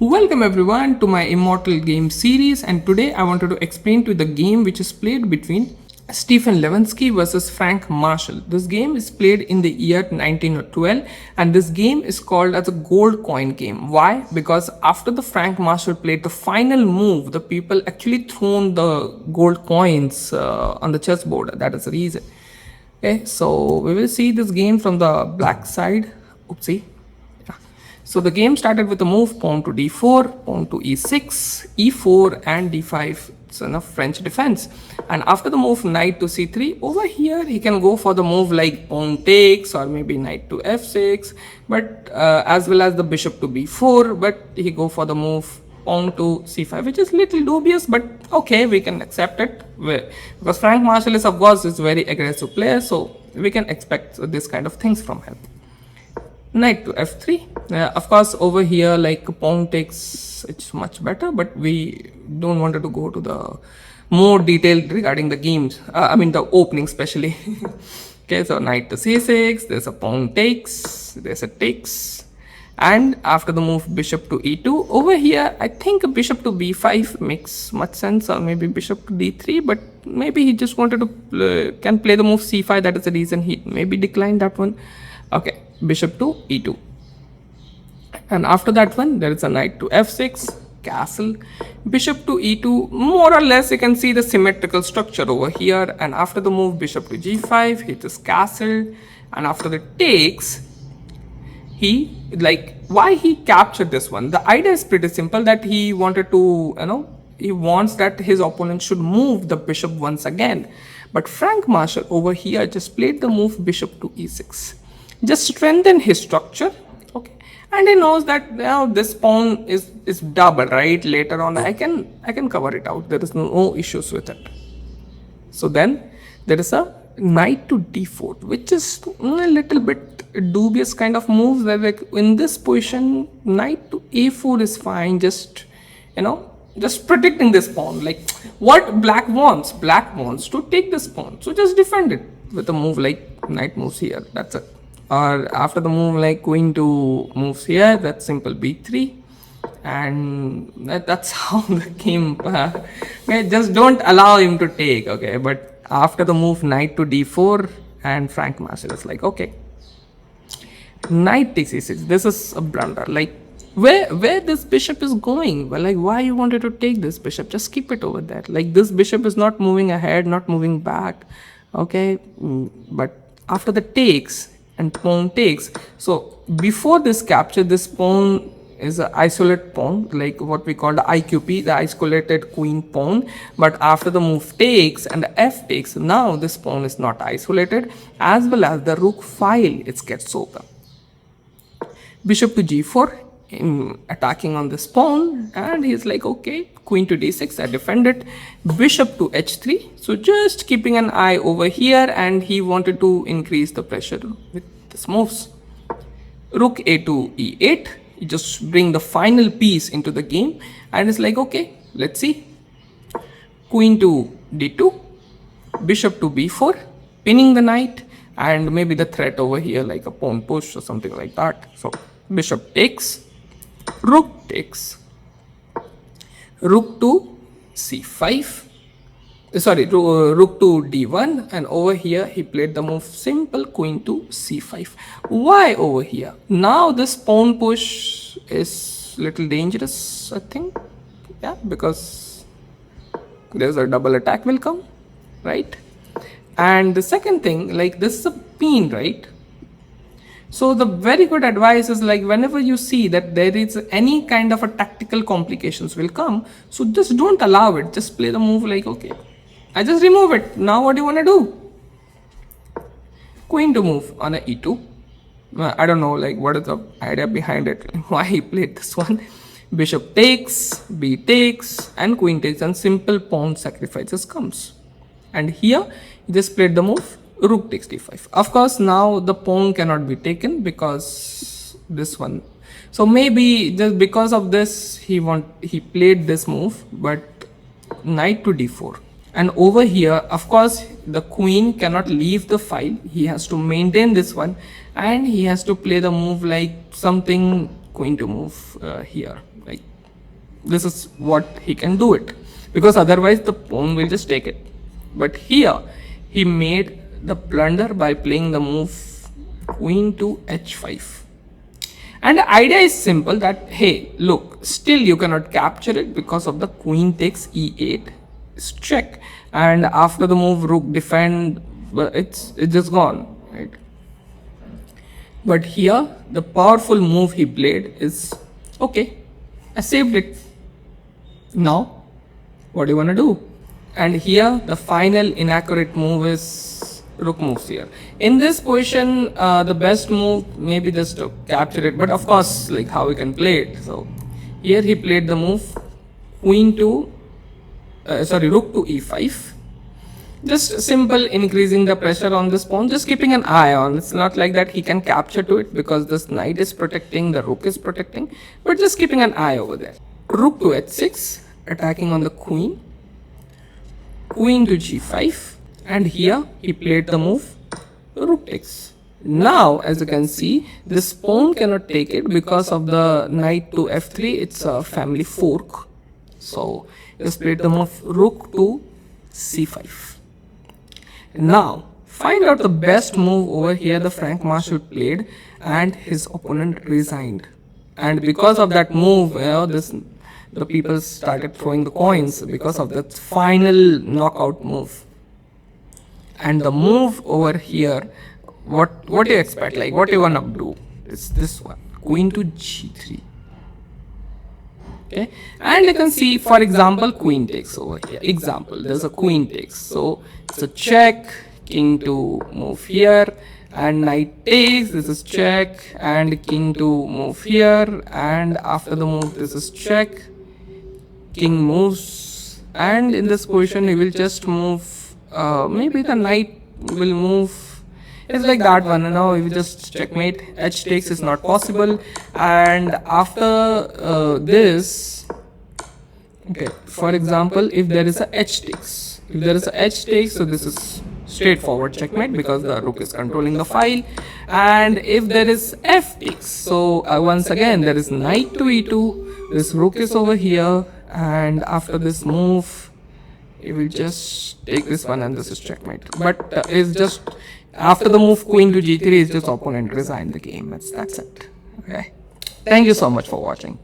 Welcome everyone to my Immortal game series, and today I wanted to explain to you the game which is played between Stefan Levitsky versus Frank Marshall. This game is played in the year 1912 and this game is called as a gold coin game. Why? Because after the Frank Marshall played the final move, the people actually thrown the gold coins on the chessboard. That is the reason. Okay, so we will see this game from the black side. Oopsie. So the game started with a move pawn to d4, pawn to e6, e4 and d5. It's enough French defense. And after the move knight to c3, over here he can go for the move like pawn takes or maybe knight to f6, but as well as the bishop to b4, but he go for the move pawn to c5, which is little dubious, but okay, we can accept it because Frank Marshall is of course is very aggressive player, so we can expect this kind of things from him. Knight to f3. Of course over here like pawn takes, it's much better, but we don't want to go to the more detailed regarding the games, I mean the opening especially. Okay, so knight to c6, there's a pawn takes, there's a takes, and after the move bishop to e2, over here I think a bishop to b5 makes much sense, or maybe bishop to d3, but maybe he just wanted to can play the move c5, that is the reason he maybe declined that one. Okay, bishop to e2, and after that one there is a knight to f6, castle, bishop to e2. More or less you can see the symmetrical structure over here, and after the move bishop to g5, he just castled, and after the takes, he why he captured this one, the idea is pretty simple, that he wanted to, he wants that his opponent should move the bishop once again. But Frank Marshall over here just played the move bishop to e6, just strengthen his structure. Okay, and he knows that now this pawn is double, right? Later on I can cover it out, there is no issues with it. So then there is a knight to d4, which is a little bit dubious kind of moves, where like in this position knight to a4 is fine, just just protecting this pawn. Like what black wants to take this pawn, so just defend it with a move like knight moves here, that's it. Or after the move like queen to moves here, that's simple b3, and that's how the game okay, just don't allow him to take. Okay, but after the move knight to d4, and Frank Marshall is like, okay, knight takes e6, this is a blunder. Like where this bishop is going, well, like why you wanted to take this bishop, just keep it over there. Like this bishop is not moving ahead, not moving back. Okay, but after the takes and pawn takes, so before this capture, this pawn is an isolated pawn, like what we call the IQP, the isolated queen pawn. But after the move takes and the f takes, now this pawn is not isolated, as well as the rook file, it gets open. Bishop to g4, attacking on this pawn, and he's like, okay, queen to d6, I defend it. Bishop to h3, so just keeping an eye over here, and he wanted to increase the pressure with this moves. Rook a2 e8, you just bring the final piece into the game, and it's like, okay, let's see. Queen to d2, bishop to b4, pinning the knight, and maybe the threat over here like a pawn push or something like that. So bishop takes, rook takes, rook to c5, sorry, rook to d1, and over here he played the move simple queen to c5. Why over here? Now this pawn push is little dangerous, I think. Yeah, because there's a double attack will come, right? And the second thing, like this is a pin, right? So the very good advice is like whenever you see that there is any kind of a tactical complications will come, so just don't allow it, just play the move like, okay, I just remove it, now what do you want to do? Queen to move on a e2. I don't know like what is the idea behind it, why he played this one. Bishop takes, b takes, and queen takes, and simple pawn sacrifices comes. And here he just played the move rook takes d5. Of course now the pawn cannot be taken because this one, so maybe just because of this he played this move, but knight to d4. And over here, of course, the queen cannot leave the file. He has to maintain this one, and he has to play the move like something queen to move here. Like, this is what he can do it, because otherwise the pawn will just take it. But here he made the blunder by playing the move queen to h5. And the idea is simple, that hey, look, still you cannot capture it because of the queen takes e8. It's check, and after the move rook defend, but it's just gone, right? But here the powerful move he played is, okay, I saved it. Now what do you want to do? And here the final inaccurate move is rook moves here. In this position, the best move maybe just to capture it, but of course, like how we can play it. So here he played the move queen to rook to e5. Just simple increasing the pressure on this pawn, just keeping an eye on. It's not like that he can capture to it because this knight is protecting, the rook is protecting, but just keeping an eye over there. Rook to h6, attacking on the queen. Queen to g5, and here he played the move rook takes. Now as you can see, this pawn cannot take it because of the knight to f3. It's a family fork. So just played the move rook to c5. Now find out the best move over here the Frank Marshall played, and his opponent resigned. And because of that move, the people started throwing the coins because of that final knockout move. And the move over here, what do you expect? Like, what you wanna do? It's this one, queen to g3. Okay, and you can see, for example, queen takes over here. Example, there's a queen takes, so it's a check, king to move here, and knight takes, this is check, and king to move here, and after the move this is check, king moves, and in this position he will just move, maybe the knight will move. It's like that one, now we will just checkmate. H takes is not possible, and after this, okay, for example, if there is a H takes, so this is straightforward checkmate because the rook is controlling the file. And if there is F takes, so once again there is knight to e2, this rook is over here, and after this move it will just take this one, and this is checkmate. But it's just after the move queen to g3 is just opponent resigned the game. That's it. Okay, thank you so much for watching.